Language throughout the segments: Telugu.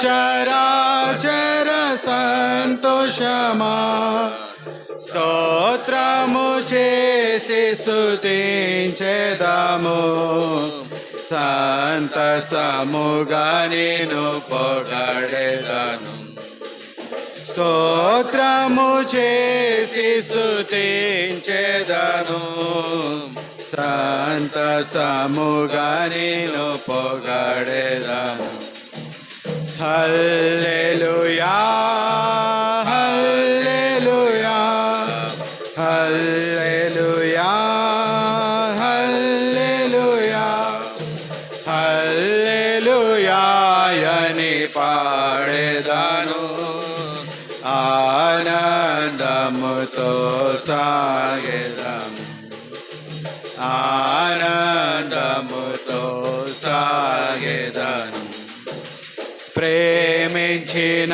చరాచర సంతోషమా స్తోత్రము చేసి స్తుతించెదము సంతసముగా నేను పొగడెదను స్తోత్రము చేసి స్తుతించెదను సంతసముగా నేను పొగడెదను హల్లెలూయా హల్లెలూయా హల్లెలూయా హల్లెలూయా హల్లెలూయా అని పాడెదను ఆనందముతో సాగెదము ఆనందముతో సాగెదను ప్రేమించినను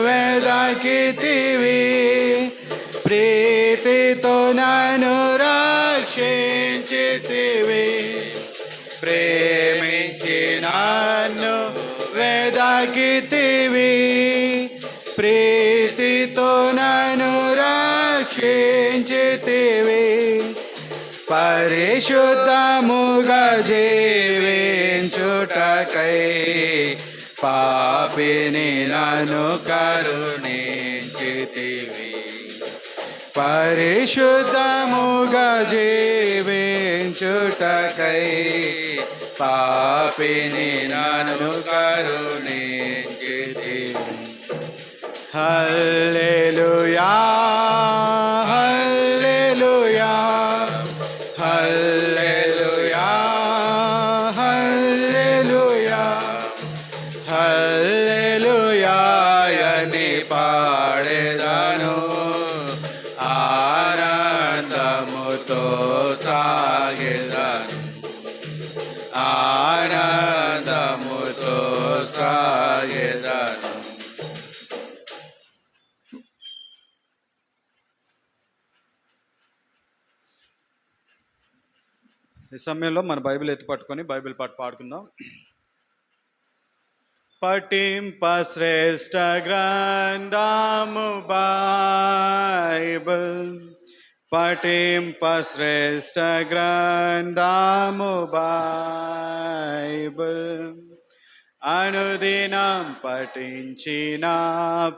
వెదకితివి ప్రీతితో నన్ను రక్షించితివి ప్రేమించినను వెదకితివి ప్రీతితో నన్ను రక్షించితివి పరిశుద్ధముగా జీవించుటకై పాపిని నన్ను కరుణించితివి పరిశుద్ధముగా జీవించుటకై పాపిని నన్ను కరుణించితివి హల్లెలూయా హల్లెలూయా హల్లెలూయా హల్లెలూయా హల్లెలూయా అని పాడెదను ఆనందముతో సాగెదను ఆనందముతో సాగెదను. ఈ సమయంలో మన బైబిల్ ఎత్తి పట్టుకొని బైబిల్ పాట పాడుకుందాం. పఠింప శ్రేష్ఠ గ్రంథము బైబిల్ పఠింప శ్రేష్ఠ గ్రంథము బైబిల్ అనుదినం పఠించిన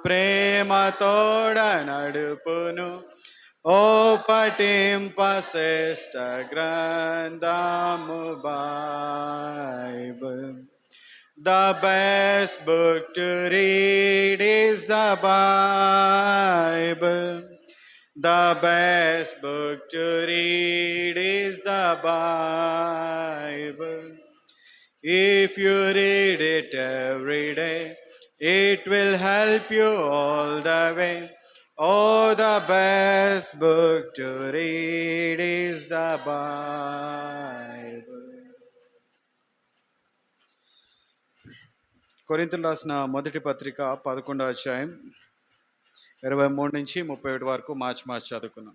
ప్రేమతోడ నడుపును ఓ పఠింప శ్రేష్ఠ గ్రంథము Bible. The best book to read is the Bible. The best book to read is the Bible. If you read it every day, it will help you all the way. Oh, the best book to read is the Bible. కొరింథీయులకు రాసిన మొదటి పత్రిక 11వ అధ్యాయం 23 నుంచి 31 వరకు మార్చి చదువుకున్నాం.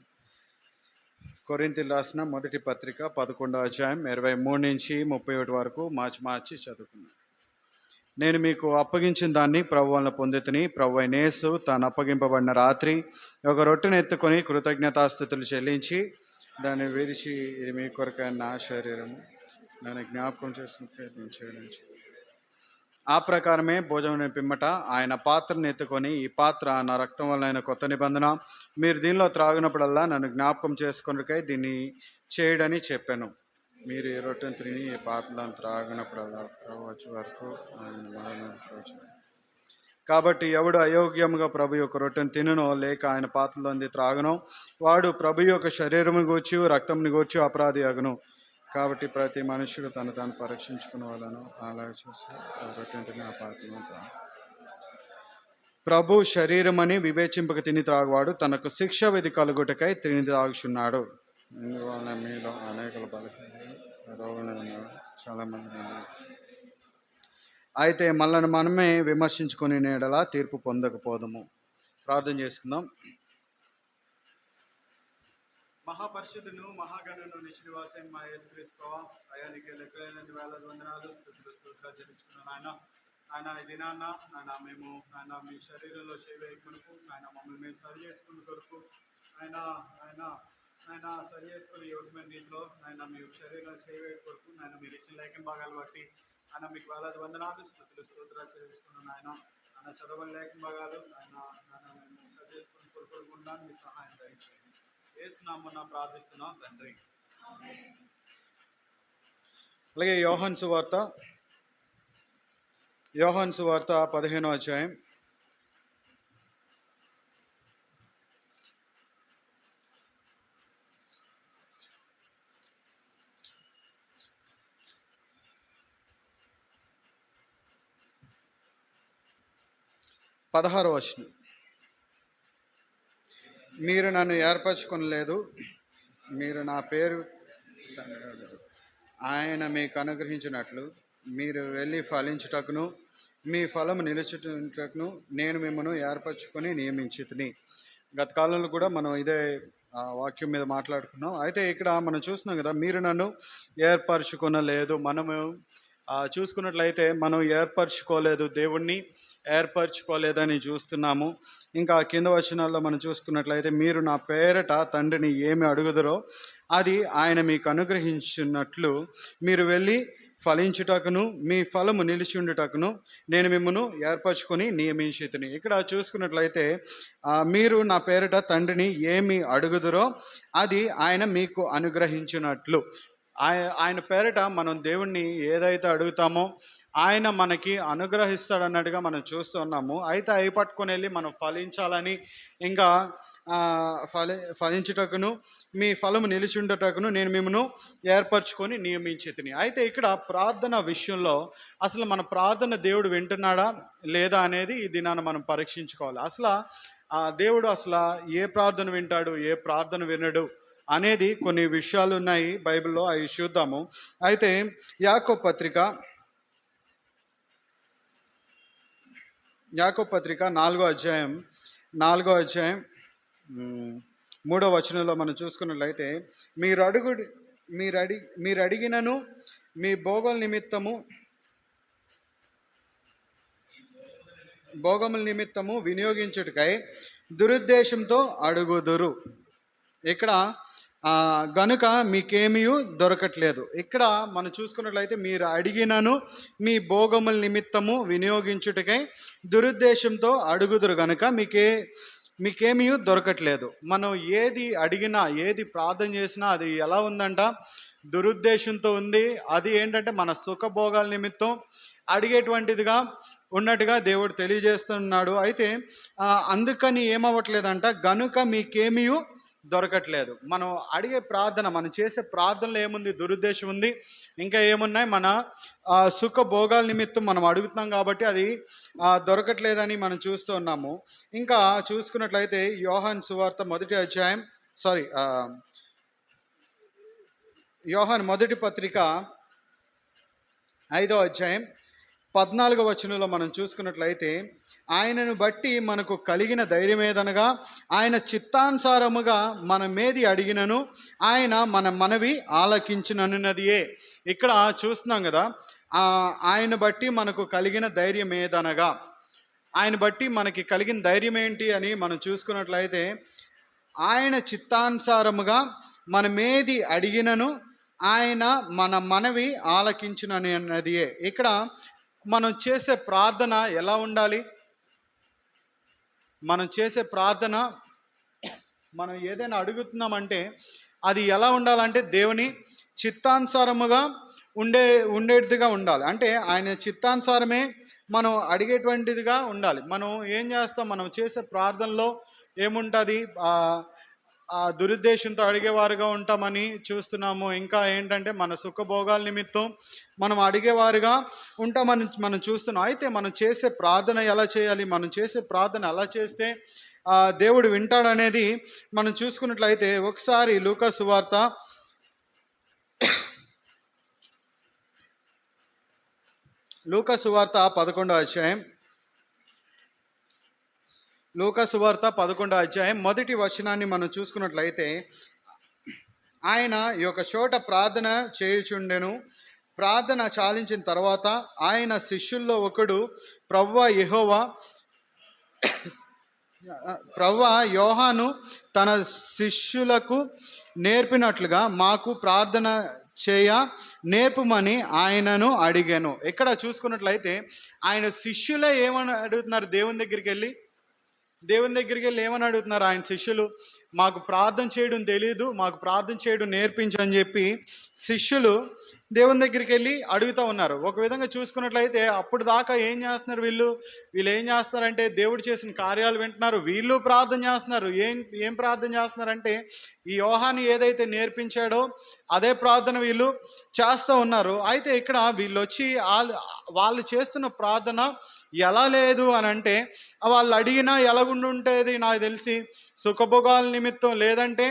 కొరింథీయులకు రాసిన మొదటి పత్రిక 11వ అధ్యాయం 23 నుంచి 31 వరకు మార్చి చదువుకున్నాం. నేను మీకు అప్పగించిన దాన్ని ప్రభు వలన పొందితిని. ప్రభువైన యేసు తాను అప్పగింపబడిన రాత్రి ఒక రొట్టెను ఎత్తుకొని కృతజ్ఞతాస్తుతులు చెల్లించి దాన్ని విరిచి, ఇది మీ కొరకైన నా శరీరము, నన్ను జ్ఞాపకం చేసుకుని చేయడం. ఆ ప్రకారమే భోజనం పిమ్మట ఆయన పాత్రను ఎత్తుకొని, ఈ పాత్ర నా రక్తం వలన కొత్త నిబంధన, మీరు దీనిలో త్రాగినప్పుడల్లా నన్ను జ్ఞాపకం చేసుకొనుటకై దీన్ని చేయడని చెప్పాను. మీరు ఈ రొట్టెను తిని ఈ పాత్రలను త్రాగినప్పుడల్లా ప్రభు వచ్చే వరకు ఆయన మరణం. కాబట్టి ఎవడు అయోగ్యముగా ప్రభు యొక్క రొట్టెను తినునో లేక ఆయన పాత్రలోంది త్రాగునో వాడు ప్రభు యొక్క శరీరము గూర్చి రక్తముని గూర్చి అపరాధి అగును. కాబట్టి ప్రతి మనుషుడు తాను పరీక్షించుకునే వాళ్ళను అలాగే చూసి రొట్టెను తిని ఆ పాత్రను త్రాగు. ప్రభు శరీరమని వివేచింపక తిని త్రాగువాడు తనకు శిక్ష విధి కలుగుటకై తిని త్రాగుచున్నాడు. ఇందువలన మీలో అనేకులు రోగులు చాలా మంది. అయితే మనల్ని మనమే విమర్శించుకుని నేడలా తీర్పు పొందకపోదము. ప్రార్థన చేసుకుందాం. మహాపరిషుద్ధును మహాగణును నిశ్చినివాసం మా యేసుక్రీస్తు ప్రభువా, అయానికి లెక్కలేని వేల వందనాలు స్తుతులు స్తోత్రాలు చెల్లించుకున్నాను. ఆయన ఆయన ఈ దినాన్న ఆయన మేము ఆయన మీ శరీరంలో చేయవేయకునుకు ఆయన మమ్మల్ని మేము సరి చేసుకున్న కొరకు ఆయన ఆయన ఆయన సరి చేసుకుని యోగమైన రీతిలో ఆయన మీ శరీరంలో చేయవేయ కొరకు ఆయన మీరు ఇచ్చిన లేఖన భాగాలు బట్టి ఆయన మీకు వేలాది వందనాలు స్తుతులు స్తోత్రాలు చెల్లిస్తున్నాను ఆయన ఆయన చదవని లేఖన భాగాలు ఆయన ఆయన మేము సరి చేసుకుని కొడుకోకుండా మీ సహాయం దయచేయండి యేసునామమున ప్రార్థిస్తున్నాం తండ్రి. అలాగే యోహాను సువార్త 15వ అధ్యాయం 16వ వచనం. మీరు నన్ను ఏర్పరచుకొనలేదు, మీరు నా పేరు ఆయన మీకు అనుగ్రహించినట్లు మీరు వెళ్ళి ఫలించుటకును మీ ఫలము నిలుచుటకును నేను మిమ్మల్ని ఏర్పరచుకొని నియమించితిని. గత కాలంలో కూడా మనం ఇదే వాక్యం మీద మాట్లాడుకున్నాం. అయితే ఇక్కడ మనం చూస్తున్నాం కదా, మీరు నన్ను ఏర్పరచుకొనలేదు. మనము చూసుకున్నట్లయితే మనం ఏర్పరచుకోలేదు, దేవుణ్ణి ఏర్పరచుకోలేదని చూస్తున్నాము. ఇంకా కింద వచనాల్లో మనం చూసుకున్నట్లయితే మీరు నా పేరట తండ్రిని ఏమి అడుగుదరో అది ఆయన మీకు అనుగ్రహించినట్లు మీరు వెళ్ళి ఫలించుటకును మీ ఫలము నిలిచిండుటకును నేను మిమ్మను ఏర్పరచుకొని నియమించితిని. ఇక్కడ చూసుకున్నట్లయితే మీరు నా పేరట తండ్రిని ఏమి అడుగుదరో అది ఆయన మీకు అనుగ్రహించినట్లు, ఆయన పేరట మనం దేవుణ్ణి ఏదైతే అడుగుతామో ఆయన మనకి అనుగ్రహిస్తాడన్నట్టుగా మనం చూస్తున్నాము. అయితే అవి పట్టుకొని వెళ్ళి మనం ఫలించాలని, ఇంకా ఫలించుటకును మీ ఫలము నిలిచిండుటకును నేను మిమ్మను ఏర్పరచుకొని నియమించితిని. అయితే ఇక్కడ ప్రార్థన విషయంలో అసలు మన ప్రార్థన దేవుడు వింటున్నాడా లేదా అనేది ఈ దినాన మనం పరీక్షించుకోవాలి. అసలు దేవుడు అసలు ఏ ప్రార్థన వింటాడు, ఏ ప్రార్థన వినడు అనేది కొన్ని విషయాలు ఉన్నాయి బైబిల్లో, అవి చూద్దాము. అయితే యాకోబు పత్రిక 4వ అధ్యాయం 3వ వచనంలో మనం చూసుకున్నట్లయితే మీరు అడిగినను మీ భోగముల నిమిత్తము వినియోగించుటకై దురుద్దేశంతో అడుగుదురు. ఇక్కడ గనుక మీకేమీ దొరకట్లేదు. ఇక్కడ మనం చూసుకున్నట్లయితే మీరు అడిగినను మీ భోగముల నిమిత్తము వినియోగించుటకై దురుద్దేశంతో అడుగుదురు గనుక మీకేమీ దొరకట్లేదు. మనం ఏది అడిగినా ఏది ప్రార్థన చేసినా అది ఎలా ఉందంట, దురుద్దేశంతో ఉంది. అది ఏంటంటే మన సుఖభోగాల నిమిత్తం అడిగేటువంటిదిగా ఉన్నట్టుగా దేవుడు తెలియజేస్తున్నాడు. అయితే అందుకని ఏమవ్వట్లేదంట, గనుక మీకేమీ దొరకట్లేదు. మనం అడిగే ప్రార్థన, మనం చేసే ప్రార్థనలో ఏముంది, దురుద్దేశం ఉంది. ఇంకా ఏమున్నాయి, మన సుఖ భోగాల నిమిత్తం మనం అడుగుతున్నాం కాబట్టి అది దొరకట్లేదని మనం చూస్తూ ఉన్నాము. ఇంకా చూసుకున్నట్లయితే యోహాను మొదటి పత్రిక 5వ అధ్యాయం 14వ వచనంలో మనం చూసుకున్నట్లయితే ఆయనను బట్టి మనకు కలిగిన ధైర్యం ఏదనగా ఆయన చిత్తానుసారముగా మనమేది అడిగినను ఆయన మన మనవి ఆలకించునన్నదియే. ఇక్కడ చూస్తున్నాం కదా, ఆయన బట్టి మనకు కలిగిన ధైర్యం ఏదనగా, ఆయన బట్టి మనకి కలిగిన ధైర్యం ఏంటి అని మనం చూసుకున్నట్లయితే ఆయన చిత్తానుసారముగా మనమేది అడిగినను ఆయన మన మనవి ఆలకించునన్నదియే. ఇక్కడ మనం చేసే ప్రార్థన ఎలా ఉండాలి, మనం చేసే ప్రార్థన, మనం ఏదైనా అడుగుతున్నామంటే అది ఎలా ఉండాలంటే దేవుని చిత్తానుసారముగా ఉండేటిదిగా ఉండాలి. అంటే ఆయన చిత్తానుసారమే మనం అడిగేటువంటిదిగా ఉండాలి. మనం ఏం చేస్తాం, మనం చేసే ప్రార్థనలో ఏముంటుంది, దురుద్దేశంతో అడిగేవారుగా ఉంటామని చూస్తున్నాము. ఇంకా ఏంటంటే మన సుఖభోగాల నిమిత్తం మనం అడిగేవారుగా ఉంటామని మనం చూస్తున్నాం. అయితే మనం చేసే ప్రార్థన ఎలా చేయాలి, మనం చేసే ప్రార్థన ఎలా చేస్తే దేవుడు వింటాడనేది మనం చూసుకున్నట్లయితే ఒకసారి లూకా సువార్త 11వ అధ్యాయం లూకా సువార్త 11వ అధ్యాయం మొదటి వచనాన్ని మనం చూసుకున్నట్లయితే ఆయన ఈ యొక్క చోట ప్రార్థన చేయుచుండెను. ప్రార్థన చాలించిన తర్వాత ఆయన శిష్యుల్లో ఒకడు, ప్రభువా యెహోవా ప్రభువా యోహాను తన శిష్యులకు నేర్పినట్లుగా మాకు ప్రార్థన చేయ నేర్పమని ఆయనను అడిగాను. ఇక్కడ చూసుకున్నట్లయితే ఆయన శిష్యులే ఏమని అడుగుతున్నారు? దేవుని దగ్గరికి వెళ్ళి ఏమని అడుగుతున్నారు ఆయన శిష్యులు? మాకు ప్రార్థన చేయడం తెలియదు, మాకు ప్రార్థన చేయడం నేర్పించని చెప్పి శిష్యులు దేవుని దగ్గరికి వెళ్ళి అడుగుతూ ఉన్నారు. ఒక విధంగా చూసుకున్నట్లయితే అప్పుడు దాకా ఏం చేస్తున్నారు వీళ్ళు ఏం చేస్తున్నారంటే దేవుడు చేసిన కార్యాలు వింటున్నారు, వీళ్ళు ప్రార్థన చేస్తున్నారు. ఏం ప్రార్థన చేస్తున్నారంటే ఈ యోహాను ఏదైతే నేర్పించాడో అదే ప్రార్థన వీళ్ళు చేస్తూ ఉన్నారు. అయితే ఇక్కడ వీళ్ళు వచ్చి వాళ్ళు చేస్తున్న ప్రార్థన ఎలా లేదు అని అంటే, వాళ్ళు అడిగినా ఎలాగుండుంటేది నాకు తెలిసి సుఖభోగాల నిమిత్తం లేదంటే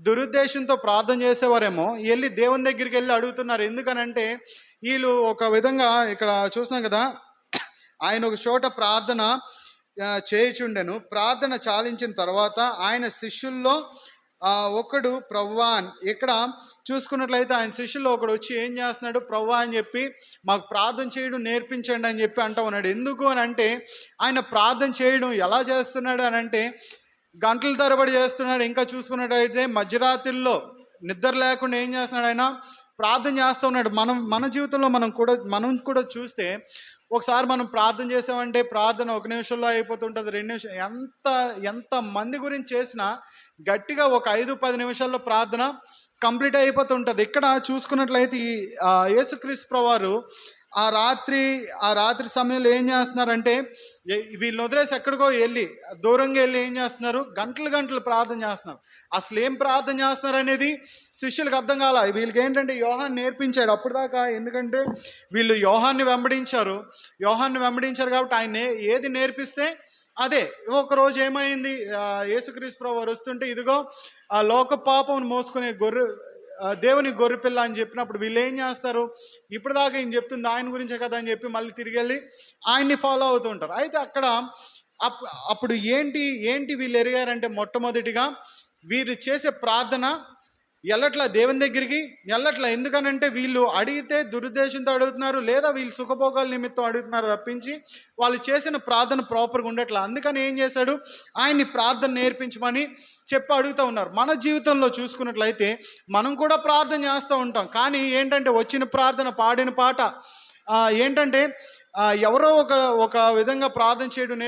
దురుద్దేశంతో ప్రార్థన చేసేవారేమో వెళ్ళి దేవుని దగ్గరికి వెళ్ళి అడుగుతున్నారు. ఎందుకనంటే వీళ్ళు ఒక విధంగా ఇక్కడ చూస్తున్నాం కదా, ఆయన ఒక చోట ప్రార్థన చేయుచుండెను. ప్రార్థన చాలించిన తర్వాత ఆయన శిష్యుల్లో ఒకడు ప్రభువా, ఇక్కడ చూసుకున్నట్లయితే ఆయన శిష్యుల్లో ఒకడు వచ్చి ఏం చేస్తున్నాడు? ప్రభువా అని చెప్పి మాకు ప్రార్థన చేయడం నేర్పించండి అని చెప్పి అంటూ ఉన్నాడు. ఎందుకు అని అంటే ఆయన ప్రార్థన చేయడం ఎలా చేస్తున్నాడు అని అంటే గంటల తరబడి చేస్తున్నాడు. ఇంకా చూసుకున్నట్లయితే మధ్యరాత్రుల్లో నిద్ర లేకుండా ఏం చేస్తున్నాడు? ఆయన ప్రార్థన చేస్తూ ఉన్నాడు. మన జీవితంలో మనం కూడా చూస్తే ఒకసారి మనం ప్రార్థన చేసామంటే ప్రార్థన 1 నిమిషంలో అయిపోతుంటుంది, 2 నిమిషం, ఎంత మంది గురించి చేసినా గట్టిగా ఒక 5-10 నిమిషాల్లో ప్రార్థన కంప్లీట్ అయిపోతుంటుంది. ఇక్కడ చూసుకున్నట్లయితే ఈ యేసుక్రీస్తు ప్రభువారు ఆ రాత్రి సమయంలో ఏం చేస్తున్నారంటే వీళ్ళని వదిలేసి ఎక్కడికో వెళ్ళి దూరంగా వెళ్ళి ఏం చేస్తున్నారు? గంటలు ప్రార్థన చేస్తున్నారు. అసలు ఏం ప్రార్థన చేస్తున్నారు అనేది శిష్యులకు అర్థం కాల. వీళ్ళకి ఏంటంటే యోహాన్ని నేర్పించాడు అప్పుడు దాకా. ఎందుకంటే వీళ్ళు యోహాన్ని వెంబడించారు కాబట్టి ఆయన ఏది నేర్పిస్తే అదే. ఒకరోజు ఏమైంది? యేసుక్రీస్తు ప్రభువారు వస్తుంటే ఇదిగో ఆ లోక పాపం మోసుకునే దేవుని గొర్రెపిల్ల అని చెప్పినప్పుడు వీళ్ళు ఏం చేస్తారు? ఇప్పుడు దాకా ఈయన చెప్తుంది ఆయన గురించే కదా అని చెప్పి మళ్ళీ తిరిగి వెళ్ళి ఆయన్ని ఫాలో అవుతూ ఉంటారు. అయితే అక్కడ అప్పుడు ఏంటి వీళ్ళు ఎరిగారంటే మొట్టమొదటిగా వీరు చేసే ప్రార్థన వెళ్ళట్లా, దేవుని దగ్గరికి వెళ్ళట్లా. ఎందుకనంటే వీళ్ళు అడిగితే దురుద్దేశంతో అడుగుతున్నారు, లేదా వీళ్ళు సుఖభోగాల నిమిత్తం అడుగుతున్నారు తప్పించి వాళ్ళు చేసిన ప్రార్థన ప్రాపర్గా ఉండట్లా. అందుకని ఏం చేశాడు? ఆయన్ని ప్రార్థన నేర్పించమని చెప్పి అడుగుతూ ఉన్నారు. మన జీవితంలో చూసుకున్నట్లయితే మనం కూడా ప్రార్థన చేస్తూ ఉంటాం. కానీ ఏంటంటే వచ్చిన ప్రార్థన, పాడిన పాట ఏంటంటే ఎవరో ఒక విధంగా ప్రార్థన చేయడం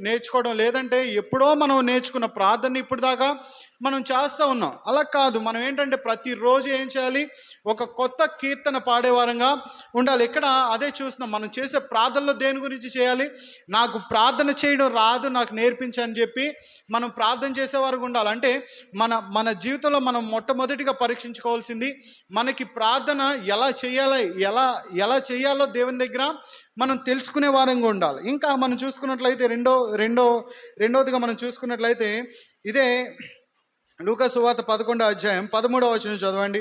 నేర్చుకోవడం, లేదంటే ఎప్పుడో మనం నేర్చుకున్న ప్రార్థన ఇప్పుడు దాకా మనం చేస్తూ ఉన్నాం. అలా కాదు. మనం ఏంటంటే ప్రతిరోజు ఏం చేయాలి? ఒక కొత్త కీర్తన పాడేవారంగా ఉండాలి. ఇక్కడ అదే చూస్తున్నాం. మనం చేసే ప్రార్థనలో దేని గురించి చేయాలి? నాకు ప్రార్థన చేయడం రాదు, నాకు నేర్పించని చెప్పి మనం ప్రార్థన చేసేవారుగా ఉండాలి. అంటే మన జీవితంలో మనం మొట్టమొదటిగా పరీక్షించుకోవాల్సింది మనకి ప్రార్థన ఎలా చేయాలో దేవుని దగ్గర మనం తెలుసుకునే వారంగా ఉండాలి. ఇంకా మనం చూసుకున్నట్లయితే రెండోదిగా మనం చూసుకున్నట్లయితే ఇదే లూకా సువార్త 11వ అధ్యాయం 13వ వచనం చదవండి.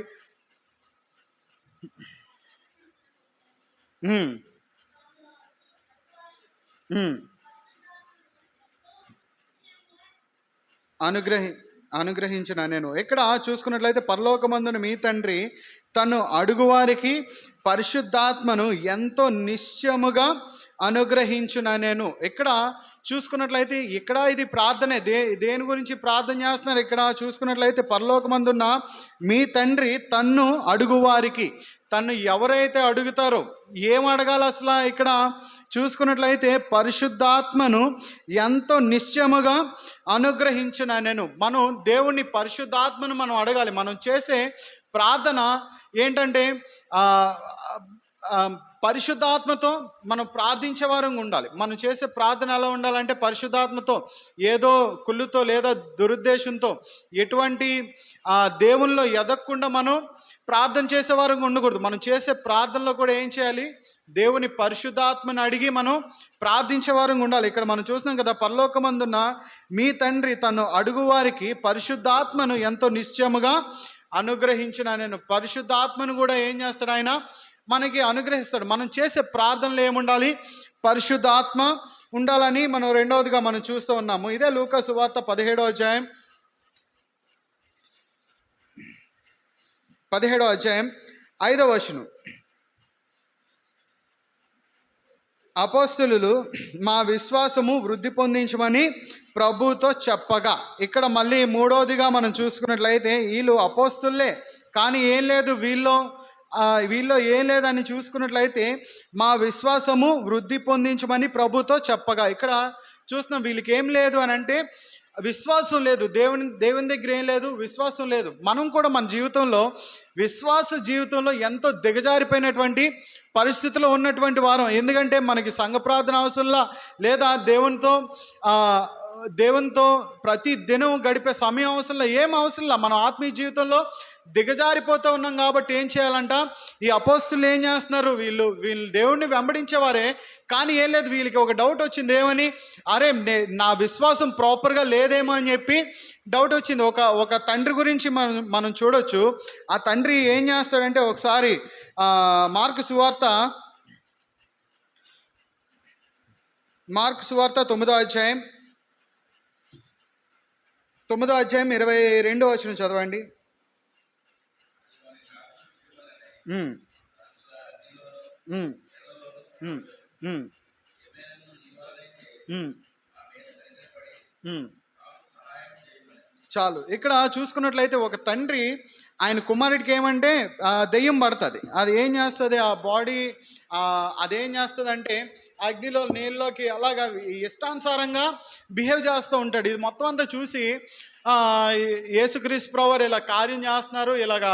అనుగ్రహించిన నేను. ఇక్కడ చూసుకున్నట్లయితే పరలోకమందున మీ తండ్రి తను అడుగువారికి పరిశుద్ధాత్మను ఎంతో నిశ్చయముగా అనుగ్రహించున నేను. ఇక్కడ చూసుకున్నట్లయితే ఇది ప్రార్థనే. దేని గురించి ప్రార్థన చేస్తున్నారు? ఇక్కడ చూసుకున్నట్లయితే పరలోకమందున్న మీ తండ్రి తన్ను అడుగువారికి, తను ఎవరైతే అడుగుతారో ఏం అడగాలి అసలు? ఇక్కడ చూసుకున్నట్లయితే పరిశుద్ధాత్మను ఎంతో నిశ్చయముగా అనుగ్రహించిన నేను. మనం దేవుని పరిశుద్ధాత్మను మనం అడగాలి. మనం చేసే ప్రార్థన ఏంటంటే పరిశుద్ధాత్మతో మనం ప్రార్థించే వారంగా ఉండాలి. మనం చేసే ప్రార్థన ఎలా ఉండాలంటే పరిశుద్ధాత్మతో, ఏదో కుళ్ళుతో లేదా దురుద్దేశంతో ఎటువంటి దేవునిలో ఎదగకుండా మనం ప్రార్థన చేసే వారంగా ఉండకూడదు. మనం చేసే ప్రార్థనలో కూడా ఏం చేయాలి? దేవుని పరిశుద్ధాత్మను అడిగి మనం ప్రార్థించే వారంగా ఉండాలి. ఇక్కడ మనం చూస్తున్నాం కదా, పరలోకమందున్న మీ తండ్రి తను అడుగువారికి పరిశుద్ధాత్మను ఎంతో నిశ్చయముగా అనుగ్రహించిన నేను. పరిశుద్ధాత్మను కూడా ఏం చేస్తాడు? ఆయన మనకి అనుగ్రహిస్తాడు. మనం చేసే ప్రార్థనలు ఏముండాలి? పరిశుద్ధాత్మ ఉండాలని మనం రెండవదిగా మనం చూస్తూ ఉన్నాము. ఇదే లూకా సువార్త 17వ అధ్యాయం 5వ వచనం. అపోస్తులు మా విశ్వాసము వృద్ధి పొందించమని ప్రభుతో చెప్పగా, ఇక్కడ మళ్ళీ మూడవదిగా మనం చూసుకున్నట్లయితే వీళ్ళు అపోస్తులే కానీ ఏం లేదు వీళ్ళు ఏం లేదని చూసుకున్నట్లయితే మా విశ్వాసము వృద్ధి పొందించమని ప్రభుతో చెప్పగా, ఇక్కడ చూస్తున్నాం వీళ్ళకి ఏం లేదు అని అంటే విశ్వాసం లేదు, దేవుని దగ్గర ఏం లేదు, విశ్వాసం లేదు. మనం కూడా మన జీవితంలో విశ్వాస జీవితంలో ఎంతో దిగజారిపోయినటువంటి పరిస్థితిలో ఉన్నటువంటి వారం. ఎందుకంటే మనకి సంఘ ప్రార్థన అవసరంలా, లేదా దేవునితో ప్రతి దినం గడిపే సమయం అవసరంలా, ఏం అవసరంలా. మనం ఆత్మీయ జీవితంలో దిగజారిపోతూ ఉన్నాం. కాబట్టి ఏం చేయాలంట, ఈ అపోస్తులు ఏం చేస్తున్నారు, వీళ్ళు దేవుణ్ణి వెంబడించేవారే కానీ ఏం లేదు, వీళ్ళకి ఒక డౌట్ వచ్చింది. ఏమని, అరే నా విశ్వాసం ప్రాపర్గా లేదేమో అని చెప్పి డౌట్ వచ్చింది. ఒక తండ్రి గురించి మనం చూడొచ్చు. ఆ తండ్రి ఏం చేస్తాడంటే, ఒకసారి మార్కు సువార్త 9వ అధ్యాయం 22వ వచనం చదవండి. చాలు. ఇక్కడ చూసుకున్నట్లయితే ఒక తండ్రి ఆయన కుమారుడికి ఏమంటే దెయ్యం పడుతుంది. అది ఏం చేస్తుంది, ఆ బాడీ అదేం చేస్తుంది అంటే అగ్నిలో నీళ్ళలోకి అలాగా ఇష్టానుసారంగా బిహేవ్ చేస్తూ ఉంటాడు. ఇది మొత్తం అంతా చూసి యేసుక్రీస్తు ప్రభువారు ఇలా కార్యం చేస్తున్నారు, ఇలాగా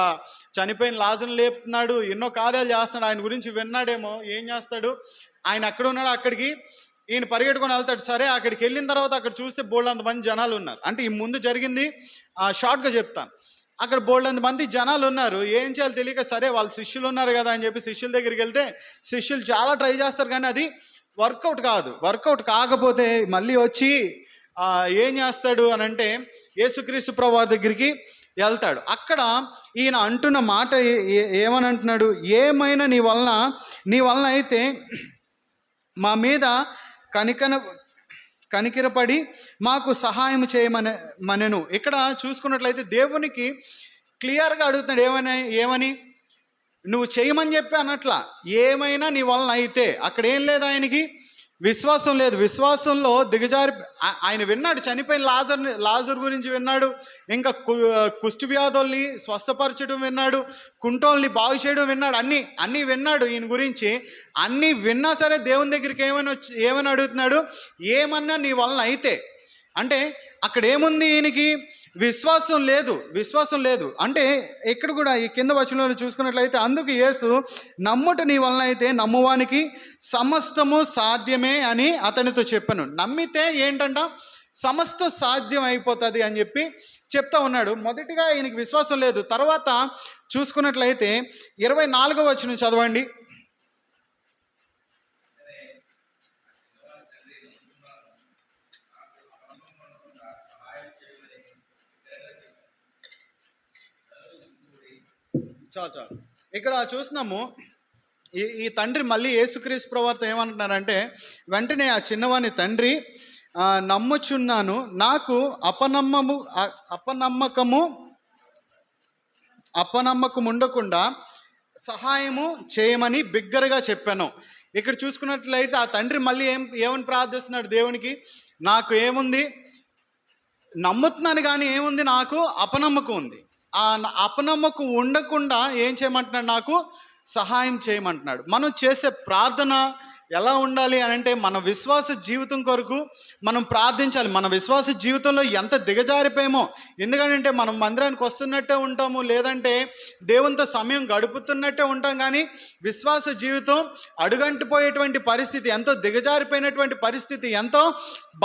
చనిపోయిన లాజరును లేపుతున్నాడు, ఎన్నో కార్యాలు చేస్తున్నాడు. ఆయన గురించి విన్నాడేమో, ఏం చేస్తాడు, ఆయన అక్కడ ఉన్నాడు, అక్కడికి ఈయన పరిగెట్టుకొని వెళ్తాడు. సరే, అక్కడికి వెళ్ళిన తర్వాత అక్కడ చూస్తే బోల్డంత మంది జనాలు ఉన్నారు. అంటే ఈ ముందు జరిగింది షార్ట్గా చెప్తాను. అక్కడ బోల్డంత మంది జనాలు ఉన్నారు. ఏం చేయాలో తెలియక, సరే వాళ్ళ శిష్యులు ఉన్నారు కదా అని చెప్పి శిష్యుల దగ్గరికి వెళ్తే శిష్యులు చాలా ట్రై చేస్తారు కానీ అది వర్కౌట్ కాదు. వర్కౌట్ కాకపోతే మళ్ళీ వచ్చి ఏం చేస్తాడు అని అంటే యేసుక్రీస్తు ప్రభువారి దగ్గరికి వెళ్తాడు. అక్కడ ఈయన అంటున్న మాట ఏమని అంటున్నాడు, ఏమైనా నీ వలన అయితే మా మీద కనికిరపడి మాకు సహాయం చేయమనెను. ఇక్కడ చూసుకున్నట్లయితే దేవునికి క్లియర్గా అడుగుతున్నాడు. ఏమని నువ్వు చేయమని చెప్పి అన్నట్లా, ఏమైనా నీ వలన అయితే. అక్కడ ఏం లేదు, ఆయనకి విశ్వాసం లేదు. విశ్వాసంలో దిగజారి ఆయన విన్నాడు, చనిపోయిన లాజరు గురించి విన్నాడు, ఇంకా కుష్టి వ్యాధుల్ని స్వస్థపరచడం విన్నాడు, కుంటోల్ని బాగు చేయడం విన్నాడు, అన్నీ విన్నాడు ఈయన గురించి. అన్నీ విన్నా సరే దేవుని దగ్గరికి ఏమని అడుగుతున్నాడు, ఏమన్నా నీ వలన అయితే. అంటే అక్కడ ఏముంది, ఈయనకి విశ్వాసం లేదు. అంటే ఇక్కడ కూడా ఈ కింద వచనంలో చూసుకున్నట్లయితే, అందుకు యేసు నమ్ముట నీ వలన అయితే నమ్మువానికి సమస్తము సాధ్యమే అని అతనితో చెప్పాను. నమ్మితే ఏంటంట, సమస్త సాధ్యం అయిపోతుంది అని చెప్పి చెప్తా ఉన్నాడు. మొదటిగా ఈయనకి విశ్వాసం లేదు. తర్వాత చూసుకున్నట్లయితే 24వ వచనం చదవండి. చాలు. ఇక్కడ చూస్తున్నాము ఈ తండ్రి మళ్ళీ యేసుక్రీస్తు ప్రభువారితో ఏమంటున్నారంటే, వెంటనే ఆ చిన్నవాని తండ్రి నమ్ముచున్నాను, నాకు అపనమ్మకం ఉండకుండా సహాయము చేయమని బిగ్గరగా చెప్పాను. ఇక్కడ చూసుకున్నట్లయితే ఆ తండ్రి మళ్ళీ ఏమని ప్రార్థిస్తున్నాడు దేవునికి, నాకు ఏముంది, నమ్ముతున్నాను కానీ ఏముంది, నాకు అపనమ్మకం ఉంది. ఆ అపనమ్మకం ఉండకుండా ఏం చేయమంటున్నాడు, నాకు సహాయం చేయమంటున్నాడు. మనం చేసే ప్రార్థన ఎలా ఉండాలి అని అంటే, మన విశ్వాస జీవితం కొరకు మనం ప్రార్థించాలి. మన విశ్వాస జీవితంలో ఎంత దిగజారిపోయామో, ఎందుకంటే మనం మందిరానికి వస్తున్నట్టే ఉంటాము, లేదంటే దేవునితో సమయం గడుపుతున్నట్టే ఉంటాం, కానీ విశ్వాస జీవితం అడుగంటిపోయేటువంటి పరిస్థితి, ఎంతో దిగజారిపోయినటువంటి పరిస్థితి, ఎంతో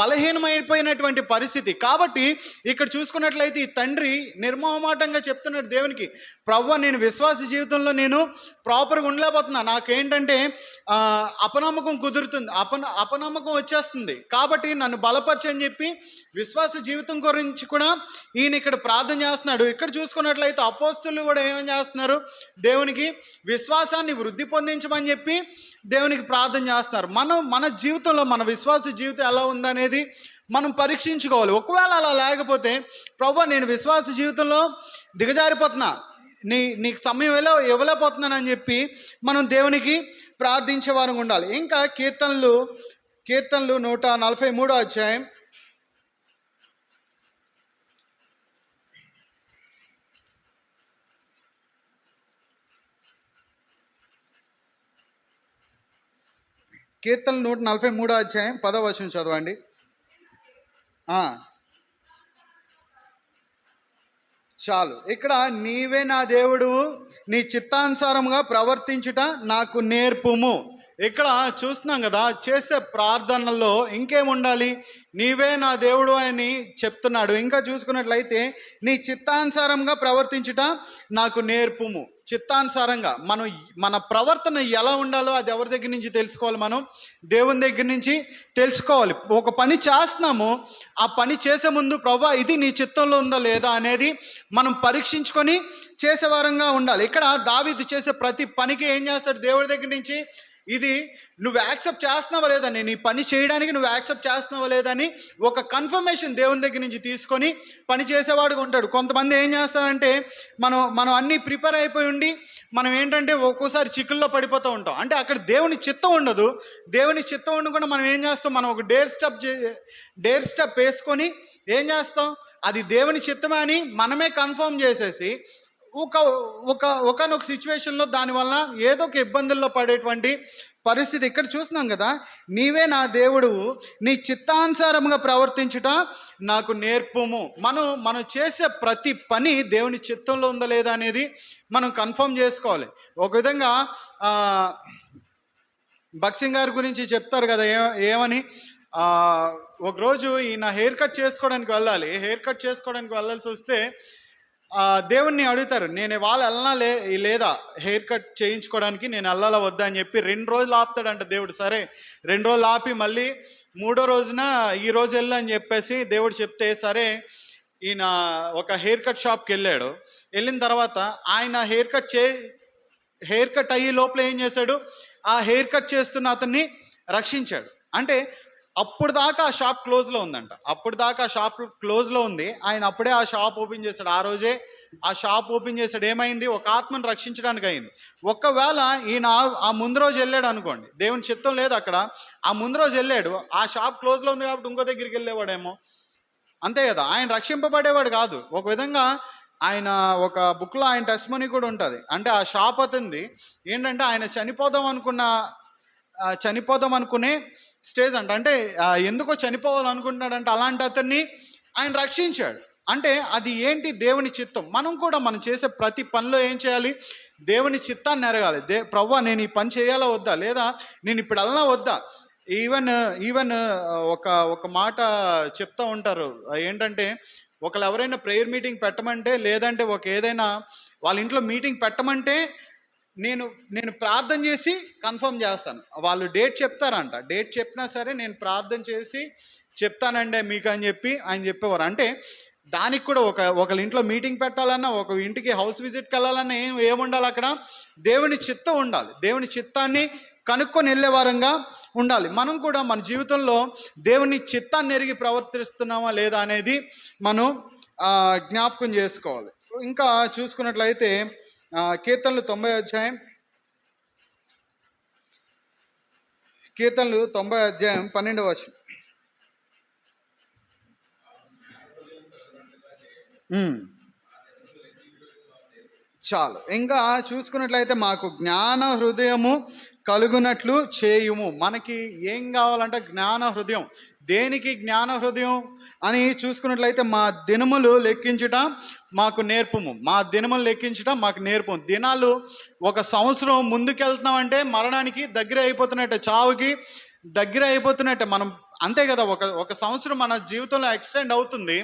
బలహీనమైపోయినటువంటి పరిస్థితి. కాబట్టి ఇక్కడ చూసుకున్నట్లయితే ఈ తండ్రి నిర్మోహమాటంగా చెప్తున్నాడు దేవునికి, ప్రభువా నేను విశ్వాస జీవితంలో నేను ప్రాపర్గా ఉండలేకపోతున్నా, నాకేంటంటే అపనమ్మకం కుదురుతుంది, అపనమ్మకం వచ్చేస్తుంది, కాబట్టి నన్ను బలపరచు అని చెప్పి విశ్వాస జీవితం గురించి కూడా ఈయన ఇక్కడ ప్రార్థన చేస్తున్నాడు. ఇక్కడ చూసుకున్నట్లయితే అపోస్తులు కూడా ఏమని చేస్తున్నారు, దేవునికి విశ్వాసాన్ని వృద్ధి పొందించమని చెప్పి దేవునికి ప్రార్థన చేస్తున్నారు. మన జీవితంలో మన విశ్వాస జీవితం ఎలా ఉందనేది మనం పరీక్షించుకోవాలి. ఒకవేళ అలా లేకపోతే, ప్రభువా నేను విశ్వాస జీవితంలో దిగజారిపోతున్నా, నీకు సమయం ఇవ్వలేకపోతున్నానని చెప్పి మనం దేవునికి ప్రార్థించే వారు ఉండాలి. ఇంకా కీర్తనలు 143 అధ్యాయం కీర్తనలు 143 అధ్యాయం 10వ వచనం చదవండి. చాలు. ఇక్కడ నీవే నా దేవుడు, నీ చిత్తానుసారంగా ప్రవర్తించుట నాకు నేర్పుము. ఇక్కడ చూస్తున్నాం కదా, చేసే ప్రార్థనలో ఇంకేముండాలి? నీవే నా దేవుడు అని చెప్తున్నాడు. ఇంకా చూసుకున్నట్లయితే నీ చిత్తానుసారంగా ప్రవర్తించుట నాకు నేర్పుము. చిత్తానుసారంగా మన ప్రవర్తన ఎలా ఉండాలో అది ఎవరి దగ్గర నుంచి తెలుసుకోవాలి? మనం దేవుని దగ్గర నుంచి తెలుసుకోవాలి. ఒక పని చేస్తున్నాము, ఆ పని చేసే ముందు ప్రభువా ఇది నీ చిత్తంలో ఉందా లేదా అనేది మనం పరీక్షించుకొని చేసేవారంగా ఉండాలి. ఇక్కడ దావీదు చేసే ప్రతి పనికి ఏం చేస్తాడు? దేవుడి దగ్గర నుంచి ఇది నువ్వు యాక్సెప్ట్ చేస్తున్నావా లేదని, నీ పని చేయడానికి నువ్వు యాక్సెప్ట్ చేస్తున్నావా లేదని ఒక కన్ఫర్మేషన్ దేవుని దగ్గర నుంచి తీసుకొని పని చేసేవాడుగా ఉంటాడు. కొంతమంది ఏం చేస్తారంటే మనం అన్నీ ప్రిపేర్ అయిపోయి ఉండి మనం ఏంటంటే ఒక్కోసారి చిక్కుల్లో పడిపోతూ ఉంటాం. అంటే అక్కడ దేవుని చిత్తం ఉండదు. దేవుని చిత్తం ఉండకుండా మనం ఏం చేస్తాం? మనం ఒక డేర్ స్టెప్ వేసుకొని ఏం చేస్తాం? అది దేవుని చిత్తమే అని మనమే కన్ఫర్మ్ చేసేసి ఒకనొక సిచ్యువేషన్లో దానివల్ల ఏదో ఒక ఇబ్బందుల్లో పడేటువంటి పరిస్థితి ఇక్కడ చూస్తున్నాం కదా. నీవే నా దేవుడు, నీ చిత్తానుసారంగా ప్రవర్తించుట నాకు నేర్పుము. మనం చేసే ప్రతి పని దేవుని చిత్తంలో ఉందా లేదా అనేది మనం కన్ఫర్మ్ చేసుకోవాలి. ఒక విధంగా భక్సింగ్ గారి గురించి చెప్తారు కదా, ఏమని ఒకరోజు ఈయన హెయిర్ కట్ చేసుకోవడానికి వెళ్ళాలి. హెయిర్ కట్ చేసుకోవడానికి వెళ్ళాల్సి వస్తే దేవుణ్ణి అడుగుతారు, నేను వాళ్ళు వెళ్ళనా లేదా హెయిర్ కట్ చేయించుకోవడానికి, నేను వెళ్ళాలా వద్దా అని చెప్పి 2 రోజులు ఆపుతాడంట దేవుడు. సరే 2 రోజులు ఆపి మళ్ళీ 3వ రోజున ఈ రోజు వెళ్ళని చెప్పేసి దేవుడు చెప్తే సరే ఈయన ఒక హెయిర్ కట్ షాప్కి వెళ్ళాడు. వెళ్ళిన తర్వాత ఆయన హెయిర్ కట్ అయ్యే లోపల ఏం చేశాడు? ఆ హెయిర్ కట్ చేస్తున్న అతన్ని రక్షించాడు. అంటే అప్పుడు దాకా ఆ షాప్ క్లోజ్లో ఉందంట. అప్పుడు దాకా ఆ షాప్ క్లోజ్లో ఉంది. ఆయన అప్పుడే ఆ షాప్ ఓపెన్ చేశాడు. ఆ రోజే ఆ షాప్ ఓపెన్ చేశాడు. ఏమైంది? ఒక ఆత్మను రక్షించడానికి అయింది. ఒకవేళ ఈయన ఆ ముందు రోజు వెళ్ళాడు అనుకోండి, దేవుని చిత్తం లేదు అక్కడ, ఆ ముందు రోజు వెళ్ళాడు, ఆ షాప్ క్లోజ్లో ఉంది కాబట్టి ఇంకో దగ్గరికి వెళ్ళేవాడేమో, అంతే కదా, ఆయన రక్షింపబడేవాడు కాదు. ఒక విధంగా ఆయన ఒక బుక్లో ఆయన టెస్టిమనీ కూడా ఉంటుంది. అంటే ఆ షాప్ అతనిది ఏంటంటే ఆయన చనిపోదాం అనుకునే స్టేజ్ అంట. అంటే ఎందుకో చనిపోవాలనుకుంటున్నాడంటే అలాంటి అతన్ని ఆయన రక్షించాడు. అంటే అది ఏంటి? దేవుని చిత్తం. మనం కూడా మనం చేసే ప్రతి పనిలో ఏం చేయాలి? దేవుని చిత్తాన్ని ఎరగాలి. ప్రభువా నేను ఈ పని చేయాలా వద్దా, లేదా నేను ఇప్పుడు వెళ్ళనా వద్దా. ఈవెన్ ఒక మాట చెప్తూ ఉంటారు ఏంటంటే, ఒకళ్ళు ఎవరైనా ప్రేయర్ మీటింగ్ పెట్టమంటే, లేదంటే ఏదైనా వాళ్ళ ఇంట్లో మీటింగ్ పెట్టమంటే నేను ప్రార్థన చేసి కన్ఫర్మ్ చేస్తాను. వాళ్ళు డేట్ చెప్తారంట. డేట్ చెప్పినా సరే నేను ప్రార్థన చేసి చెప్తానండి మీకు అని చెప్పి ఆయన చెప్పేవారు. అంటే దానికి కూడా ఒకళ్ళ ఇంట్లో మీటింగ్ పెట్టాలన్నా, ఒక ఇంటికి హౌస్ విజిట్కి వెళ్ళాలన్నా ఏముండాలి? అక్కడ దేవుని చిత్తం ఉండాలి. దేవుని చిత్తాన్ని కనుక్కొని వెళ్ళే వారంగా ఉండాలి. మనం కూడా మన జీవితంలో దేవుని చిత్తాన్ని ఎరిగి ప్రవర్తిస్తున్నామా లేదా అనేది మనం జ్ఞాపకం చేసుకోవాలి. ఇంకా చూసుకున్నట్లయితే కీర్తనలు 90 అధ్యాయం 12వ వచనం. చాలు. ఇంకా చూసుకున్నట్లయితే మాకు జ్ఞాన హృదయము కలుగునట్లు చేయుము. మనకి ఏం కావాలంటే జ్ఞాన హృదయం. దేనికి జ్ఞాన హృదయం అని చూసుకున్నట్లయితే మా దినములు లెక్కించుట మాకు నేర్పుము. మా దినములు లెక్కించుట మాకు నేర్పుము. దినాలు 1 సంవత్సరం ముందుకెళ్తున్నామంటే మరణానికి దగ్గర అయిపోతున్నట్టే, చావుకి దగ్గర అయిపోతున్నట్టే. మనం అంతే కదా, ఒక సంవత్సరం మన జీవితంలో ఎక్స్టెండ్ అవుతుంది.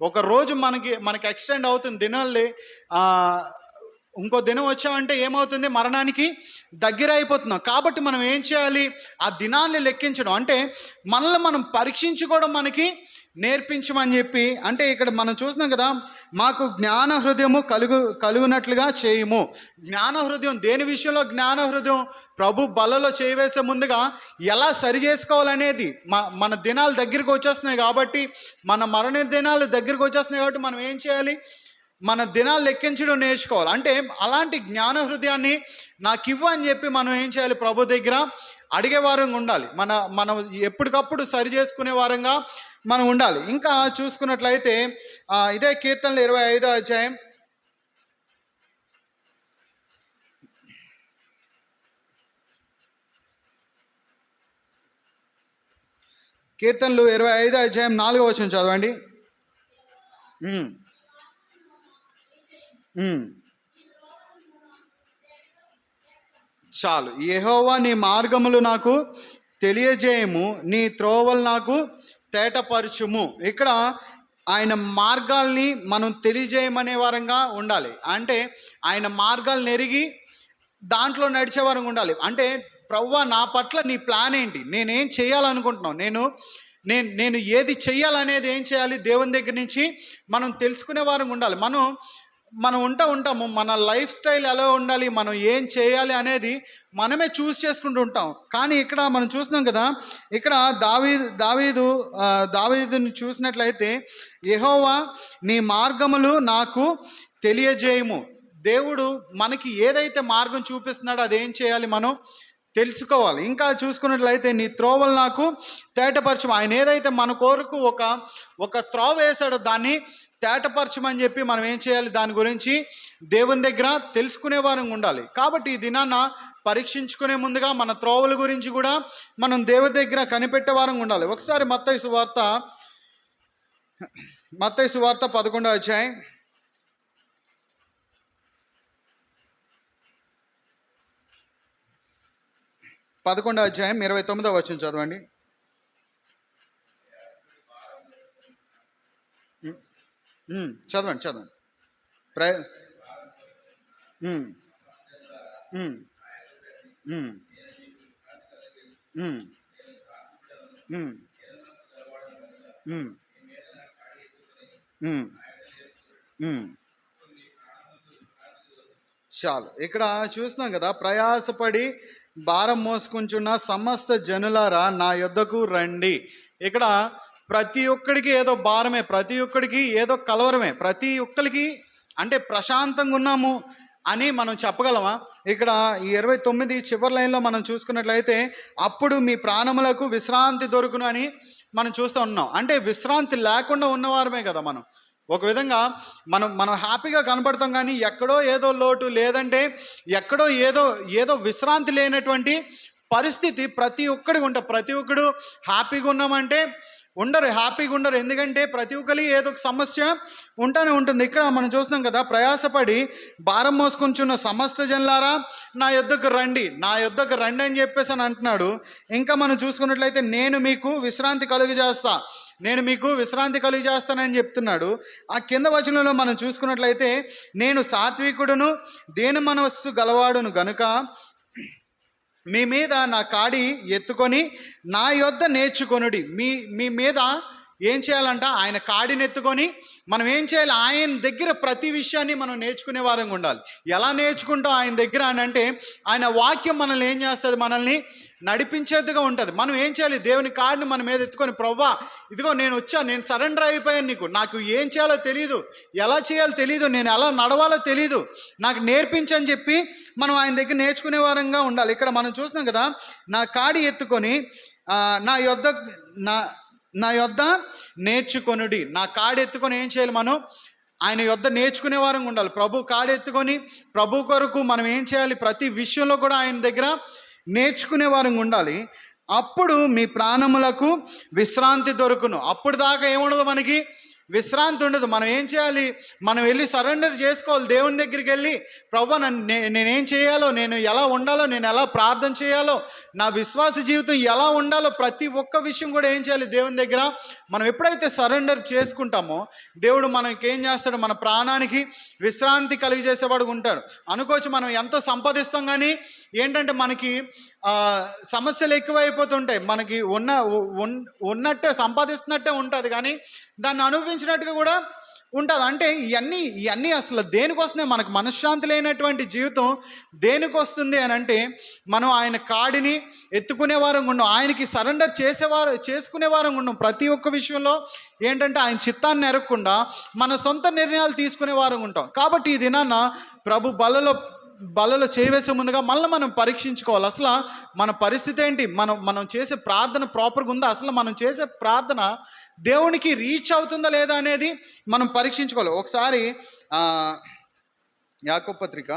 ఒక రోజు మనకి ఎక్స్టెండ్ అవుతుంది. దినాలు ఇంకో దినం వచ్చామంటే ఏమవుతుంది? మరణానికి దగ్గర అయిపోతున్నాం. కాబట్టి మనం ఏం చేయాలి? ఆ దినాన్ని లెక్కించడం, అంటే మనల్ని మనం పరీక్షించుకోవడం మనకి నేర్పించమని చెప్పి. అంటే ఇక్కడ మనం చూస్తున్నాం కదా, మాకు జ్ఞాన హృదయము కలుగునట్లుగా చేయము. జ్ఞాన హృదయం దేని విషయంలో? జ్ఞాన హృదయం ప్రభు బలలో చేయవేసే ముందుగా ఎలా సరి చేసుకోవాలనేది. మన దినాలు దగ్గరికి వచ్చేస్తున్నాయి కాబట్టి, మన మరణ దినాలు దగ్గరికి వచ్చేస్తున్నాయి కాబట్టి మనం ఏం చేయాలి? మన దినాలు లెక్కించడం నేర్చుకోవాలి. అంటే అలాంటి జ్ఞాన హృదయాన్ని నాకు ఇవ్వు అని చెప్పి మనం ఏం చేయాలి? ప్రభు దగ్గర అడిగే వారంగా ఉండాలి. మనం ఎప్పటికప్పుడు సరి చేసుకునే వారంగా మనం ఉండాలి. ఇంకా చూసుకున్నట్లయితే ఇదే కీర్తనలు 25వ అధ్యాయం కీర్తనలు 25వ అధ్యాయం 4వ వచనం చదవండి. చాలు. యెహోవా నీ మార్గములు నాకు తెలియజేయము, నీ త్రోవలు నాకు తేటపరచుము. ఇక్కడ ఆయన మార్గాల్ని మనం తెలియజేయమనే వారంగా ఉండాలి. అంటే ఆయన మార్గాలను ఎరిగి దాంట్లో నడిచే వారంగా ఉండాలి. అంటే ప్రభువా నా పట్ల నీ ప్లాన్ ఏంటి, నేనేం చేయాలనుకుంటున్నావు, నేను ఏది చెయ్యాలనేది ఏం చేయాలి దేవుని దగ్గర నుంచి మనం తెలుసుకునే వారంగా ఉండాలి. మనం ఉంటాము, మన లైఫ్ స్టైల్ ఎలా ఉండాలి, మనం ఏం చేయాలి అనేది మనమే చూస్ చేసుకుంటూ ఉంటాం. కానీ ఇక్కడ మనం చూస్తున్నాం కదా, ఇక్కడ దావీదుని చూసినట్లయితే యెహోవా నీ మార్గములు నాకు తెలియజేయము. దేవుడు మనకి ఏదైతే మార్గం చూపిస్తున్నాడో అదేం చేయాలి, మనం తెలుసుకోవాలి. ఇంకా చూసుకున్నట్లయితే నీ త్రోవలు నాకు తేటపరచము. ఆయన ఏదైతే మన కొరకు ఒక త్రోవ వేశాడో దాన్ని తేటపరచమని చెప్పి మనం ఏం చేయాలి, దాని గురించి దేవుని దగ్గర తెలుసుకునే వారంగా ఉండాలి. కాబట్టి ఈ దినాన్న పరీక్షించుకునే ముందుగా మన త్రోవల గురించి కూడా మనం దేవుని దగ్గర కనిపెట్టే వారంగా ఉండాలి. ఒకసారి మత్తయి సువార్త 11వ అధ్యాయం 29వ వచనం చదవండి. చదవండి. చాలు. ఇక్కడ చూస్తున్నాం కదా, ప్రయాసపడి భారం మోసుకుంటున్న సమస్త జనులారా నా యొద్దకు రండి. ఇక్కడ ప్రతి ఒక్కడికి ఏదో భారమే, ప్రతి ఒక్కడికి ఏదో కలవరమే, ప్రతి ఒక్కరికి అంటే ప్రశాంతంగా ఉన్నాము అని మనం చెప్పగలమా? ఇక్కడ ఈ 29 చివరి లైన్లో మనం చూసుకున్నట్లయితే అప్పుడు మీ ప్రాణములకు విశ్రాంతి దొరుకును అని మనం చూస్తూ ఉన్నాం. అంటే విశ్రాంతి లేకుండా ఉన్నవారమే కదా మనం. ఒక విధంగా మనం హ్యాపీగా కనపడతాం, కానీ ఎక్కడో ఏదో లోటు, లేదంటే ఎక్కడో ఏదో విశ్రాంతి లేనటువంటి పరిస్థితి ప్రతి ఒక్కడికి ఉంటుంది. ప్రతి ఒక్కడు హ్యాపీగా ఉన్నామంటే హ్యాపీగా ఉండరు. ఎందుకంటే ప్రతి ఒక్కరికి ఏదో ఒక సమస్య ఉంటానే ఉంటుంది. ఇక్కడ మనం చూస్తున్నాం కదా, ప్రయాసపడి భారం మోసుకుంటున్న సమస్త జనులారా నా యొద్దకు రండి అని చెప్పేసి అని అంటున్నాడు. ఇంకా మనం చూసుకున్నట్లయితే నేను మీకు విశ్రాంతి కలుగజేస్తానని చెప్తున్నాడు. ఆ కింద వచనంలో మనం చూసుకున్నట్లయితే నేను సాత్వికుడును దేని మనస్సు గలవాడును గనుక మీ మీద నా కాడి ఎత్తుకొని నా యొద్ద నేర్చుకొనుడి. మీ మీద ఏం చేయాలంట? ఆయన కాడిని ఎత్తుకొని మనం ఏం చేయాలి? ఆయన దగ్గర ప్రతి విషయాన్ని మనం నేర్చుకునే వారంగా ఉండాలి. ఎలా నేర్చుకుంటాం ఆయన దగ్గర అని అంటే, ఆయన వాక్యం మనల్ని ఏం చేస్తుంది? మనల్ని నడిపించేదిగా ఉంటుంది. మనం ఏం చేయాలి? దేవుని కాడిని మన మీద ఎత్తుకొని, ప్రభువా ఇదిగో నేను సరెండర్ అయిపోయాను, నాకు ఏం చేయాలో తెలియదు, ఎలా చేయాలో తెలియదు, నేను ఎలా నడవాలో తెలియదు, నాకు నేర్పించని చెప్పి మనం ఆయన దగ్గర నేర్చుకునే వారంగా ఉండాలి. ఇక్కడ మనం చూస్తున్నాం కదా, నా కాడి ఎత్తుకొని నా యొద్ద నేర్చుకొనుడి. నా కాడెత్తుకొని ఏం చేయాలి? మనం ఆయన యొద్ద నేర్చుకునే వారంగా ఉండాలి. ప్రభు కాడెత్తుకొని ప్రభు కొరకు మనం ఏం చేయాలి? ప్రతి విషయంలో కూడా ఆయన దగ్గర నేర్చుకునే వారంగా ఉండాలి. అప్పుడు మీ ప్రాణములకు విశ్రాంతి దొరుకును. అప్పుడు దాకా ఏముండదు, మనకి విశ్రాంతి ఉండదు. మనం ఏం చేయాలి? మనం వెళ్ళి సరెండర్ చేసుకోవాలి దేవుని దగ్గరికి వెళ్ళి, ప్రభువా నేనేం చేయాలో, నేను ఎలా ఉండాలో, నేను ఎలా ప్రార్థన చేయాలో, నా విశ్వాస జీవితం ఎలా ఉండాలో, ప్రతి ఒక్క విషయం కూడా ఏం చేయాలి? దేవుని దగ్గర మనం ఎప్పుడైతే సరెండర్ చేసుకుంటామో దేవుడు మనకి ఏం చేస్తాడు? మన ప్రాణానికి విశ్రాంతి కలిగజేసేవాడు ఉంటాడు. అనుకోవచ్చు మనం ఎంతో సంపాదిస్తాం, కానీ ఏంటంటే మనకి సమస్యలు ఎక్కువైపోతుంటాయి. మనకి ఉన్నట్టే సంపాదిస్తున్నట్టే ఉంటుంది, కానీ దాన్ని అనుభవించినట్టుగా కూడా ఉంటుంది. అంటే ఇవన్నీ అసలు దేనికోసమే, మనకు మనశ్శాంతి లేనటువంటి జీవితం దేనికి వస్తుంది అని అంటే, మనం ఆయన కాడిని ఎత్తుకునే వారం ఉండం, ఆయనకి సరెండర్ చేసుకునే వారం ఉండం. ప్రతి ఒక్క విషయంలో ఏంటంటే ఆయన చిత్తాన్ని ఎరగకుండా మన సొంత నిర్ణయాలు తీసుకునే వారం ఉంటాం. కాబట్టి ఈ దినాన ప్రభు బలలో చేయవేసే ముందుగా మళ్ళీ మనం పరీక్షించుకోవాలి. అసలు మన పరిస్థితి ఏంటి, మనం చేసే ప్రార్థన ప్రాపర్గా ఉందా, అసలు మనం చేసే ప్రార్థన దేవునికి రీచ్ అవుతుందా లేదా అనేది మనం పరీక్షించుకోవాలి. ఒకసారి యాకోబు పత్రిక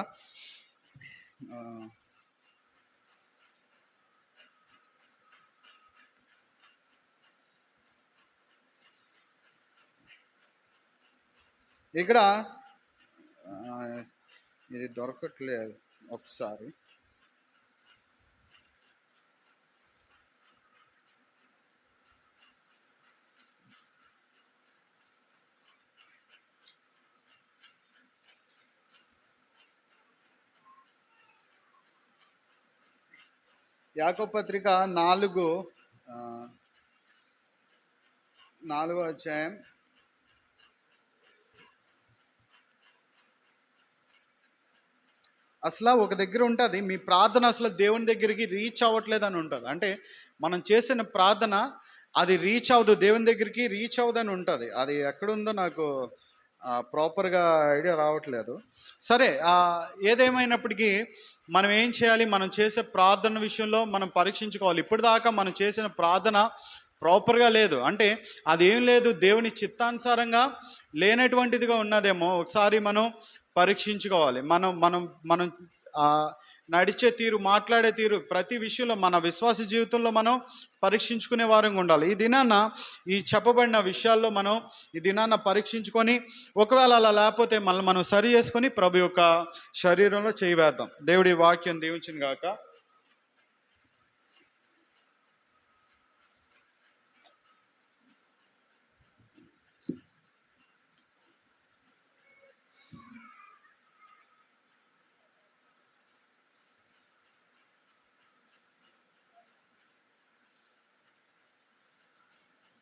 ఇక్కడ ఇది దొరకట్లేదు. ఒకసారి యాకోబు పత్రిక 4వ అధ్యాయం అసలు ఒక దగ్గర ఉంటుంది, మీ ప్రార్థన అసలు దేవుని దగ్గరికి రీచ్ అవ్వట్లేదు అని ఉంటుంది. అంటే మనం చేసిన ప్రార్థన అది రీచ్ అవ్వదు, దేవుని దగ్గరికి రీచ్ అవ్వదని ఉంటుంది. అది ఎక్కడుందో నాకు ప్రాపర్గా ఐడియా రావట్లేదు. సరే, ఏదేమైనప్పటికీ మనం ఏం చేయాలి, మనం చేసే ప్రార్థన విషయంలో మనం పరీక్షించుకోవాలి. ఇప్పటిదాకా మనం చేసిన ప్రార్థన ప్రాపర్గా లేదు అంటే అది ఏం లేదు, దేవుని చిత్తానుసారంగా లేనటువంటిదిగా ఉన్నదేమో ఒకసారి మనం పరీక్షించుకోవాలి. మనం నడిచే తీరు, మాట్లాడే తీరు, ప్రతి విషయంలో మన విశ్వాస జీవితంలో మనం పరీక్షించుకునే వారంగా ఉండాలి. ఈ దినాన ఈ చెప్పబడిన విషయాల్లో మనం ఈ దినాన పరీక్షించుకొని, ఒకవేళ అలా లేకపోతే మళ్ళీ మనం సరి చేసుకొని ప్రభు యొక్క శరీరంలో చేయి వేద్దాం. దేవుడి వాక్యం దీవించును గాక.